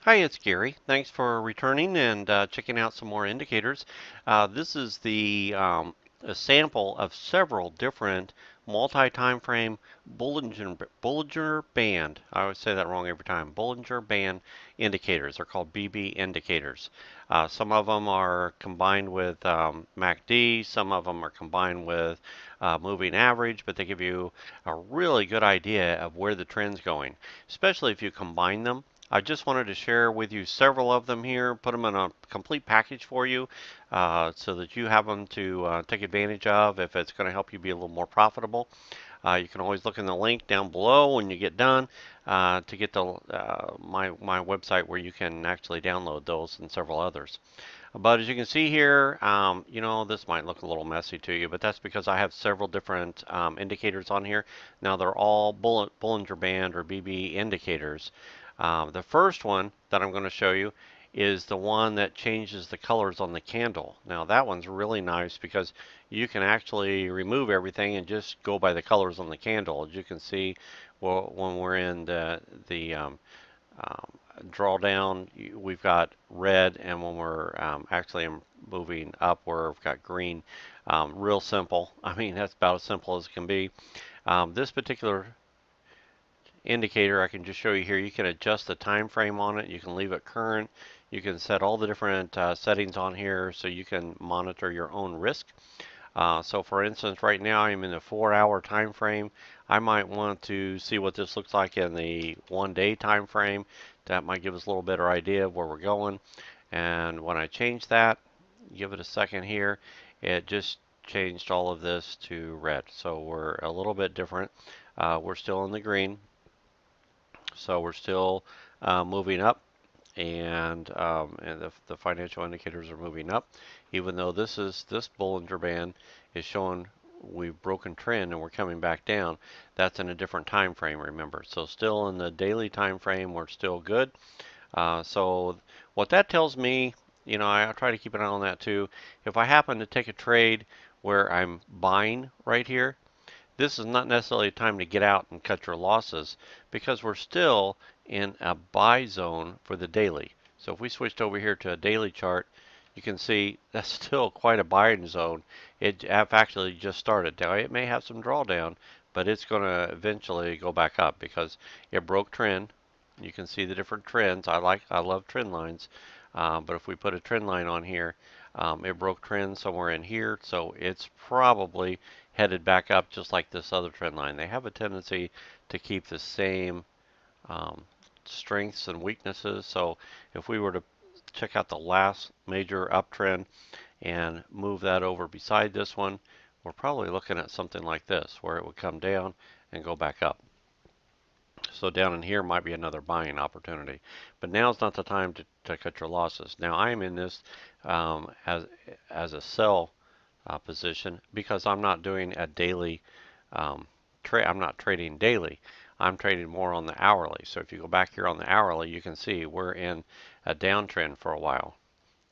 Hi, it's Gary. Thanks for returning and checking out some more indicators. This is a sample of several different multi-time frame Bollinger Band. I always say that wrong every time. Bollinger Band indicators. They're called BB indicators. Some of them are combined with MACD. Some of them are combined with moving average, but they give you a really good idea of where the trend's going, especially if you combine them. I just wanted to share with you several of them here, put them in a complete package for you so that you have them to take advantage of if it's going to help you be a little more profitable. You can always look in the link down below when you get done to get the my website where you can actually download those and several others. But as you can see here, this might look a little messy to you, but that's because I have several different indicators on here. Now they're all Bollinger Band or BB indicators. The first one that I'm going to show you is the one that changes the colors on the candle. Now that one's really nice because you can actually remove everything and just go by the colors on the candle. As you can see, well, when we're in um, drawdown, we've got red, and when we're actually moving up, we've got green. Real simple. I mean, that's about as simple as it can be. This particular indicator I can just show you here. You can adjust the time frame on it. You can leave it current. You can set all the different settings on here so you can monitor your own risk. So for instance, right now I'm in the 4-hour time frame. I might want to see what this looks like in the 1-day time frame. That might give us a little better idea of where we're going. And when I change that, give it a second here, it just changed all of this to red. So we're a little bit different. We're still in the green, so we're still moving up, and the financial indicators are moving up, even though this Bollinger Band is showing we've broken trend and we're coming back down. That's in a different time frame, remember. So still in the daily time frame, we're still good. So what that tells me, I try to keep an eye on that too. If I happen to take a trade where I'm buying right here, this is not necessarily a time to get out and cut your losses because we're still in a buy zone for the daily. So if we switched over here to a daily chart, you can see that's still quite a buying zone. It actually just started. Now it may have some drawdown, but it's going to eventually go back up because it broke trend. You can see the different trends. I love trend lines. But if we put a trend line on here, it broke trend somewhere in here, so it's probably headed back up just like this other trend line. They have a tendency to keep the same um, strengths and weaknesses. So if we were to check out the last major uptrend and move that over beside this one, we're probably looking at something like this, where it would come down and go back up. So down in here might be another buying opportunity. But now's not the time to cut your losses. Now I'm in this as a sell position because I'm not doing a daily trade. I'm not trading daily. I'm trading more on the hourly. So if you go back here on the hourly, you can see we're in a downtrend for a while.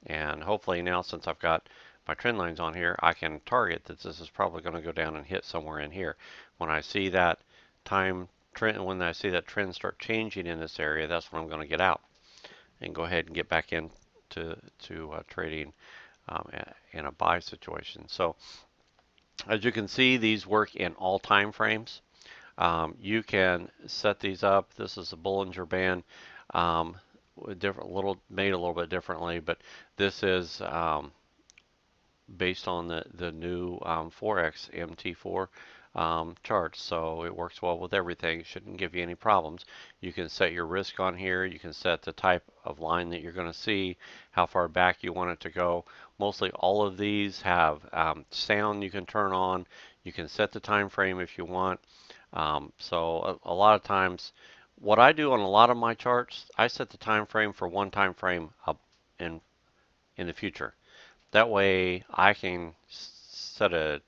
And hopefully now, since I've got my trend lines on here, I can target that this is probably going to go down and hit somewhere in here. When I see that time trend, when I see that trend start changing in this area, that's when I'm going to get out and go ahead and get back into trading in a buy situation. So as you can see, these work in all time frames. You can set these up. This is a Bollinger Band, made a little bit differently, but this is based on the new Forex MT4 charts. So it works well with everything. Shouldn't give you any problems. You can set your risk on here. You can set the type of line that you're going to see, how far back you want it to go. Mostly all of these have sound you can turn on. You can set the time frame if you want. So a lot of times, what I do on a lot of my charts, I set the time frame for one time frame up in the future. That way I can set a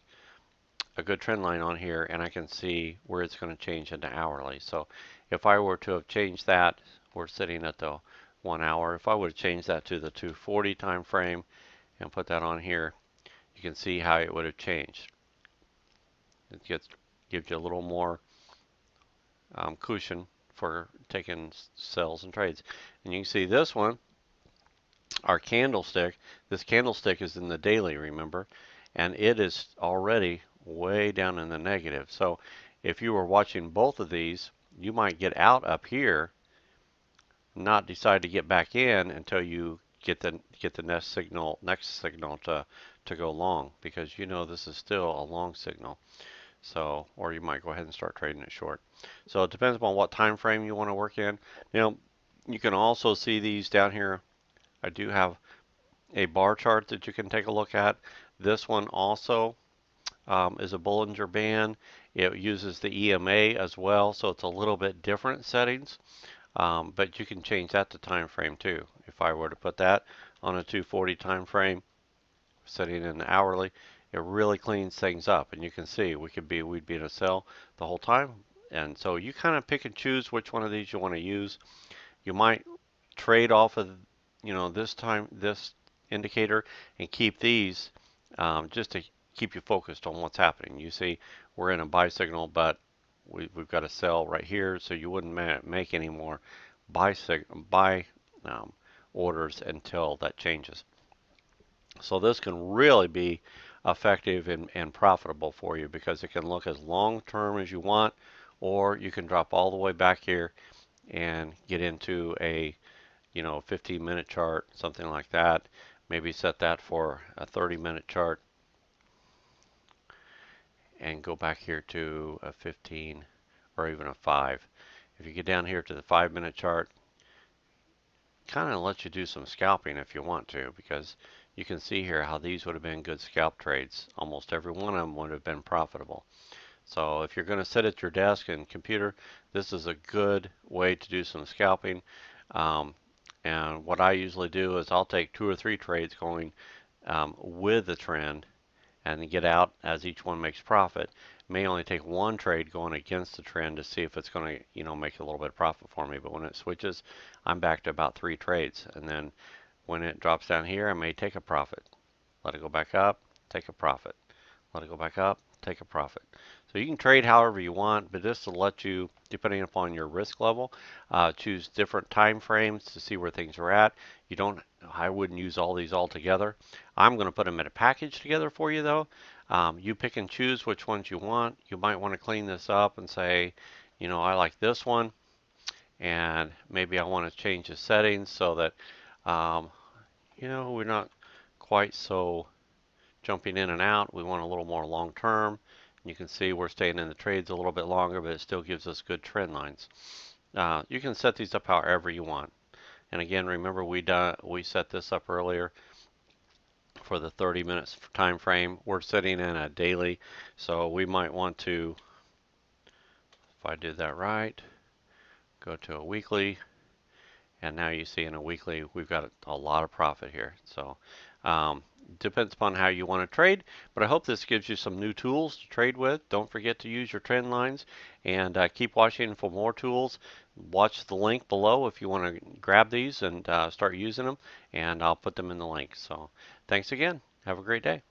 good trend line on here and I can see where it's going to change into hourly. So if I were to have changed that, we're sitting at the 1 hour. If I would have changed that to the 240 time frame and put that on here, you can see how it would have changed. It gives you a little more cushion for taking sells and trades. And you can see this one, our candlestick. This candlestick is in the daily, remember, and it is already way down in the negative. So if you were watching both of these, you might get out up here, not decide to get back in until you get the next signal to go long, because you know this is still a long signal. So, or you might go ahead and start trading it short. So it depends upon what time frame you want to work in. Now, you can also see these down here. I do have a bar chart that you can take a look at. This one also is a Bollinger Band. It uses the EMA as well, so it's a little bit different settings. But you can change that to time frame too. If I were to put that on a 240 time frame, setting in hourly, it really cleans things up. And you can see we'd be in a sell the whole time. And so you kind of pick and choose which one of these you want to use. You might trade off of, this indicator and keep these just to keep you focused on what's happening. You see, we're in a buy signal, but we've got a sell right here, so you wouldn't make any more buy orders until that changes. So this can really be effective and profitable for you, because it can look as long term as you want, or you can drop all the way back here and get into a 15-minute chart, something like that. Maybe set that for a 30-minute chart and go back here to a 15 or even a 5. If you get down here to the 5-minute chart, kind of lets you do some scalping if you want to, because you can see here how these would have been good scalp trades. Almost every one of them would have been profitable. So if you're going to sit at your desk and computer, this is a good way to do some scalping. And what I usually do is I'll take 2 or 3 trades going with the trend and get out as each one makes profit. May only take 1 trade going against the trend to see if it's going to, make a little bit of profit for me. But when it switches, I'm back to about 3 trades. And then when it drops down here, I may take a profit. Let it go back up, take a profit. Let it go back up, take a profit. So you can trade however you want, but this will let you, depending upon your risk level, choose different time frames to see where things are at. I wouldn't use all these all together. I'm going to put them in a package together for you though. You pick and choose which ones you want. You might want to clean this up and say, I like this one, and maybe I want to change the settings so that, we're not quite so jumping in and out. We want a little more long term. You can see we're staying in the trades a little bit longer, but it still gives us good trend lines. You can set these up however you want. And again, remember we set this up earlier for the 30 minutes time frame. We're sitting in a daily, so we might want to, if I did that right, go to a weekly. And now you see in a weekly, we've got a lot of profit here. So depends upon how you want to trade, but I hope this gives you some new tools to trade with. Don't forget to use your trend lines, and keep watching for more tools. Watch the link below if you want to grab these and start using them, and I'll put them in the link. So thanks again. Have a great day.